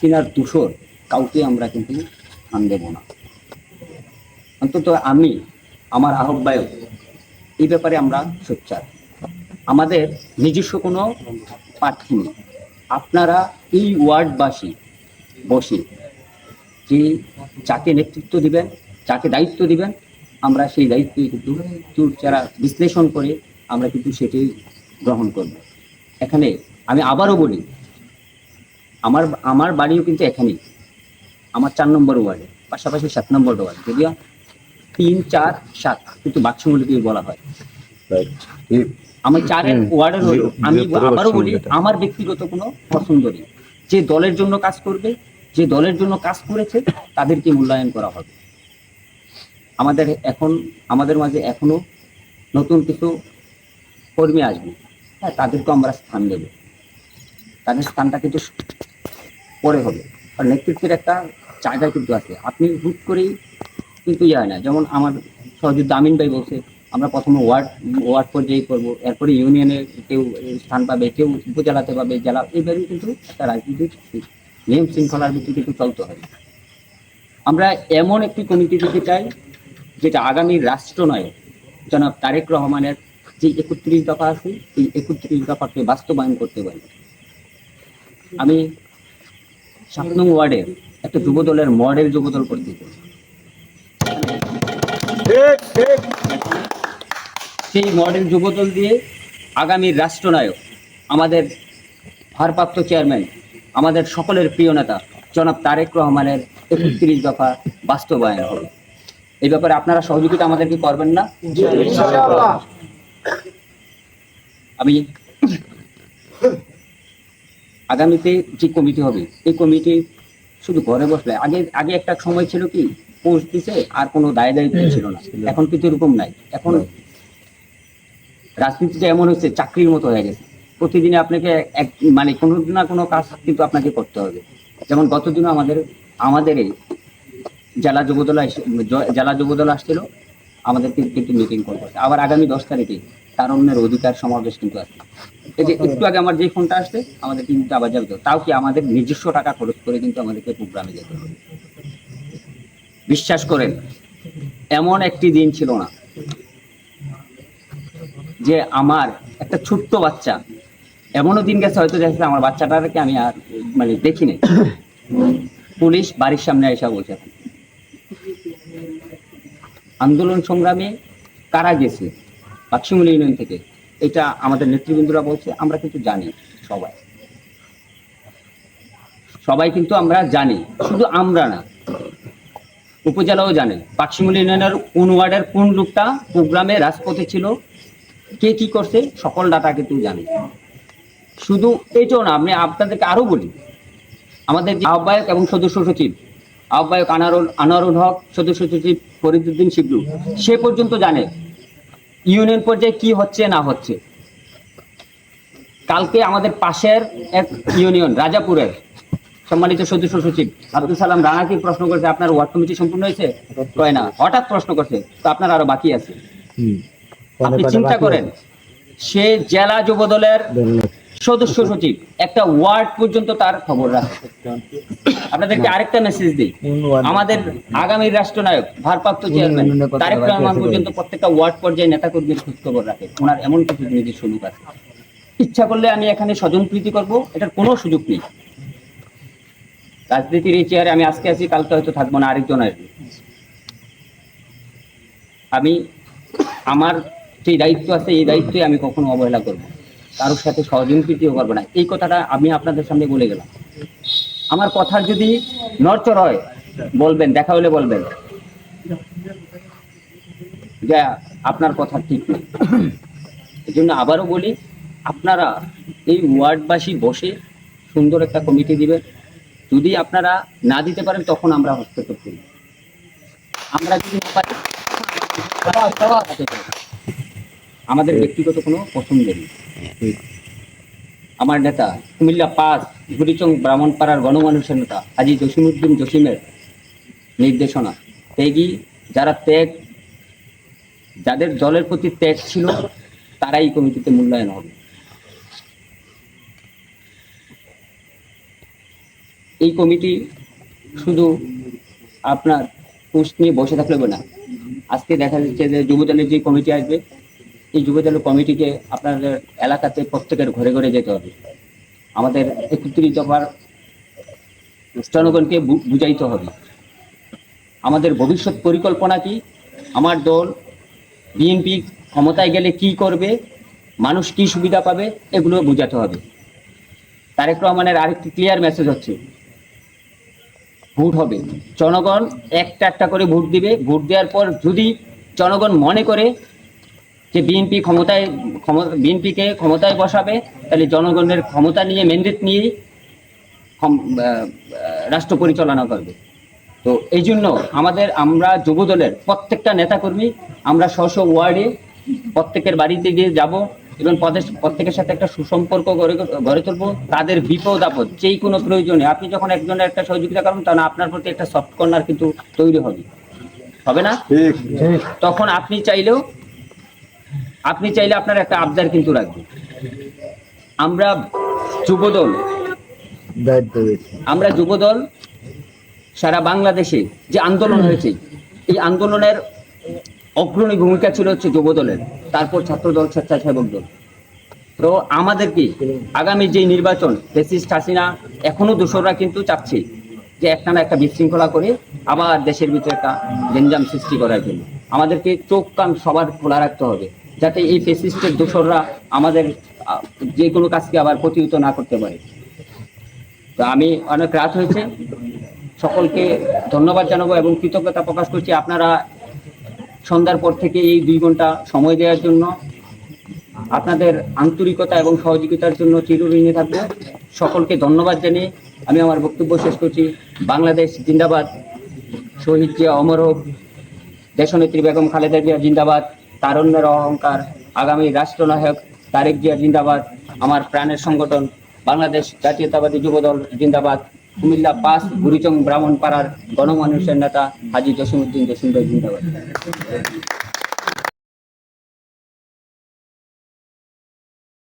হাসিনার দূষর কাউকে আমরা কিন্তু স্থান দেব না। অন্তত আমি, আমার আহ্বায়ক, এই ব্যাপারে আমরা সোচ্চার। আমাদের নিজস্ব কোনো প্রার্থী নেই। আপনারা এই ওয়ার্ডবাসী বসে যে যাকে নেতৃত্ব দিবেন, যাকে দায়িত্ব দিবেন, আমরা সেই দায়িত্বে কিন্তু চুরচারা বিশ্লেষণ করে আমরা কিন্তু সেটাই গ্রহণ করব। এখানে আমি আবারও বলি, আমার আমার বাড়িও কিন্তু এখানেই, আমার 4 নম্বর ওয়ার্ডে, পাশাপাশি 7 নম্বর ওয়ার্ড, যদিও 3, 4, 7 কিন্তু বাক্সমূলে বলা হয়। আমার 4 ওয়ার্ডের হলো, আমি আবারও বলি, আমার ব্যক্তিগত কোনো পছন্দ নেই। যে দলের জন্য কাজ করবে, যে দলের জন্য কাজ করেছে, তাদেরকে মূল্যায়ন করা হবে। আমাদের মাঝে এখনো নতুন কিছু কর্মী আসবে, হ্যাঁ, তাদেরকে আমরা স্থান দেব। তাদের স্থানটা কিন্তু পরে হবে, আর নেতৃত্বের একটা জায়গা কিন্তু আছে। আপনি হুট করেই কিন্তু হয় না। যেমন আমার সহযোদ্ধা আমিন ভাই বলছে, আমরা প্রথমে ওয়ার্ড পর্যায়ে করবো, এরপরে ইউনিয়নে কেউ স্থান পাবে, কেউ উপজেলাতে পাবে, জেলা, এইভাবে কিন্তু একটা রাজনীতির নিয়ম শৃঙ্খলার ভিত্তিতে কিন্তু চলতে হবে। আমরা এমন একটি কমিটি দিতে চাই যেটা আগামী রাষ্ট্রনায়ক জনাব তারেক রহমানের যে 31 দফা আছে, এই 31 দফাকে বাস্তবায়ন করতে পারি। আমি 7 নং ওয়ার্ডের একটা যুবদলের মডেল যুবদল করতে চাই। সেই মডেল যুবদল দিয়ে আগামীর রাষ্ট্রনায়ক, আমাদের ভারপ্রাপ্ত চেয়ারম্যান, আমাদের সকলের প্রিয় নেতা জনাব তারেক রহমানের 31 দফা বাস্তবায়ন হবে। এই ব্যাপারে আপনারা সহযোগিতা আমাদেরকে করবেন না? আমি আগামীতে যে কমিটি হবে, এই কমিটি শুধু ঘরে বসলে, আগে একটা সময় ছিল কি, পোস্ট দিছে আর কোনো দায়িত্ব ছিল না। এখন কিন্তু এরকম নাই। এখন রাজনীতিটা এমন হচ্ছে, চাকরির মতো হয়ে গেছে। প্রতিদিনে আপনাকে মানে কোনো না কোনো কাজ কিন্তু আপনাকে করতে হবে। যেমন গতদিনও আমাদের এই জেলা যুবদল আসছিল, আমাদের কিন্তু মিটিং করবে। আবার আগামী 10 তারিখে তারুণ্যের অধিকার সমাবেশ কিন্তু আছে। এই যে একটু আগে আমার যে ফোনটা আসছে, আমাদের কিন্তু আবার যাবে, তাও কি আমাদের নিজস্ব টাকা খরচ করে কিন্তু আমাদেরকে প্রোগ্রামে যেতে হবে। বিশ্বাস করেন, এমন একটি দিন ছিল না যে আমার একটা ছোট্ট বাচ্চা, এমনও দিন গেছে হয়তো দেখছে আমার বাচ্চাটাকে আমি আর মানে দেখিনি, পুলিশ বাড়ির সামনে এসে বলছে। আন্দোলন সংগ্রামে কারা গেছে বাক্সমুল ইউনিয়ন থেকে, এটা আমাদের নেতৃবৃন্দরা বলছে, আমরা কিন্তু জানি। সবাই কিন্তু আমরা জানি, শুধু আমরা না, উপজেলাও জানে বাক্সমুল ইউনিয়নের কোন ওয়ার্ডের কোন লোকটা প্রোগ্রামে রাজপথে ছিল, কে কি করছে, সকল ডাটা কিন্তু জানে। শুধু এইটাও না, আমি আপনাদেরকে আরো বলি, আমাদের যে আহ্বায়ক এবং সদস্য সচিব, আহ্বায়ক আনোয়ারুল হক, সদস্য সচিব ফরিদউদ্দিন শিবলু, সে পর্যন্ত জানে ইউনিয়ন পর্যায়ে কি হচ্ছে না হচ্ছে। কালকে আমাদের পাশের এক ইউনিয়ন রাজাপুরের সম্মানিত সদস্য সচিব আব্দুল সালাম রানাকে প্রশ্ন করছে, আপনার ওয়ার্ড কমিটি সম্পূর্ণ হয়েছে? কয় না, হঠাৎ প্রশ্ন করছে, তো আপনার আরো বাকি আছে। আপনি চিন্তা করেন, সে জেলা যুবদলের সদস্য সচিব, একটা ওয়ার্ড পর্যন্ত তার খবর রাখে। আপনাদেরকে আরেকটা মেসেজ দিই, আমাদের আগামী রাষ্ট্রনায়ক ভারপ্রাপ্ত চেয়ারম্যান তারেক রহমান পর্যন্ত প্রত্যেকটা ওয়ার্ড পর্যায়ে নেতাকর্মীর খোঁজ খবর রাখে। ওনার এমন কিছু নিজের সুযোগ আছে, ইচ্ছা করলে আমি এখানে স্বজনপ্রীতি করবো, এটার কোনো সুযোগ নেই। রাজনীতির এই চেয়ারে আমি আজকে আছি, কালকে হয়তো থাকবো না, আরেকজন আসবে। আমি আমার যে দায়িত্ব আছে, এই দায়িত্বে আমি কখনো অবহেলা করবো, কারোর সাথে সহযোগিতাও করবো না। এই কথাটা আমি আপনাদের সামনে বলে গেলাম। আমার কথার যদি নড়চড় হয় বলবেন, দেখা হলে বলবেন যে আপনার কথা ঠিক নেই। এই জন্য আবারও বলি, আপনারা এই ওয়ার্ডবাসী বসে সুন্দর একটা কমিটি দিবেন। যদি আপনারা না দিতে পারেন, তখন আমরা হস্তক্ষেপ করি। আমরা যদি আমাদের ব্যক্তিগত কোনো পছন্দ নেই। আমার নেতা কুমিল্লা 5 বুড়িচং ব্রাহ্মণপাড়ার গণমানুষের নেতা হাজী জসিমউদ্দিন জসিমের নির্দেশনা, ত্যাগী যারা যাদের দলের প্রতি ত্যাগ ছিল, তারাই কমিটিতে মূল্যায়ন হবে। এই কমিটি শুধু আপনার পোস্ট নিয়ে বসে থাকলে হবে না। আজকে দেখা যাচ্ছে যে যুবদলের যে কমিটি আসবে, এই যুবদলের কমিটিকে আপনাদের এলাকাতে প্রত্যেকের ঘরে ঘরে যেতে হবে। আমাদের 31 দফার জনগণকে বুঝাইতে হবে আমাদের ভবিষ্যৎ পরিকল্পনা কি, আমার দল বিএনপি ক্ষমতায় গেলে কি করবে, মানুষ কি সুবিধা পাবে, এগুলো বোঝাতে হবে। তারেক রহমানের আরেকটি ক্লিয়ার মেসেজ হচ্ছে, ভোট হবে, জনগণ একটা একটা করে ভোট দিবে। ভোট দেওয়ার পর যদি জনগণ মনে করে যে বিএনপিকে ক্ষমতায় বসাবে, তাহলে জনগণের ক্ষমতা নিয়ে ম্যান্ডেট নিয়েই রাষ্ট্র পরিচালনা করবে। তো এই জন্য আমরা যুবদলের প্রত্যেকটা নেতাকর্মী আমরা স্ব ওয়ার্ডে প্রত্যেকের বাড়িতে গিয়ে যাব এবং প্রত্যেকের সাথে একটা সুসম্পর্ক গড়ে তুলবো। তাদের বিপদ আপদ যেই কোনো প্রয়োজনে আপনি যখন একজনের একটা সহযোগিতা করবেন, তখন আপনার প্রতি একটা সফট কর্নার কিন্তু তৈরি হবে না? তখন আপনি চাইলে আপনার একটা আবদার কিন্তু রাখবে। আমরা যুবদল সারা বাংলাদেশে যে আন্দোলন হয়েছে, এই আন্দোলনের অগ্রণী ভূমিকা ছিল হচ্ছে যুবদলের, তারপর ছাত্রদল, স্বেচ্ছাসেবক দল। তো আমাদেরকে আগামী যে নির্বাচন, ফ্যাসিস্ট হাসিনা এখনো দোসররা কিন্তু চাচ্ছে যে একটা বিশৃঙ্খলা করে আবার দেশের ভিতরে একটা গেঞ্জাম সৃষ্টি করার জন্য। আমাদেরকে চোখ কান সবার খোলা রাখতে হবে, যাতে এই ফ্যাসিস্টের দোসররা আমাদের যে কোনো কাজকে আবার প্রতিহত না করতে পারে। তো আমি অনেক রাত হয়েছে, সকলকে ধন্যবাদ জানাবো এবং কৃতজ্ঞতা প্রকাশ করছি আপনারা সন্ধ্যার পর থেকে এই 2 ঘন্টা সময় দেওয়ার জন্য। আপনাদের আন্তরিকতা এবং সহযোগিতার জন্য চিরঋণী থাকবো। সকলকে ধন্যবাদ জানিয়ে আমি আমার বক্তব্য শেষ করছি। বাংলাদেশ জিন্দাবাদ, শহীদ জিয়া অমর হোক, দেশনেত্রী বেগম খালেদা জিয়া জিন্দাবাদ, তারুণ্যের অহংকার আগামী রাষ্ট্রনায়ক তারেক জিয়া জিন্দাবাদ, আমার প্রাণের সংগঠন বাংলাদেশ জাতীয়তাবাদী যুবদল জিন্দাবাদ, কুমিল্লা 5 বুড়িচং ব্রাহ্মণপাড়ার গণমানুষের নেতা হাজী জসিমউদ্দিন জসিম ভাই জিন্দাবাদ।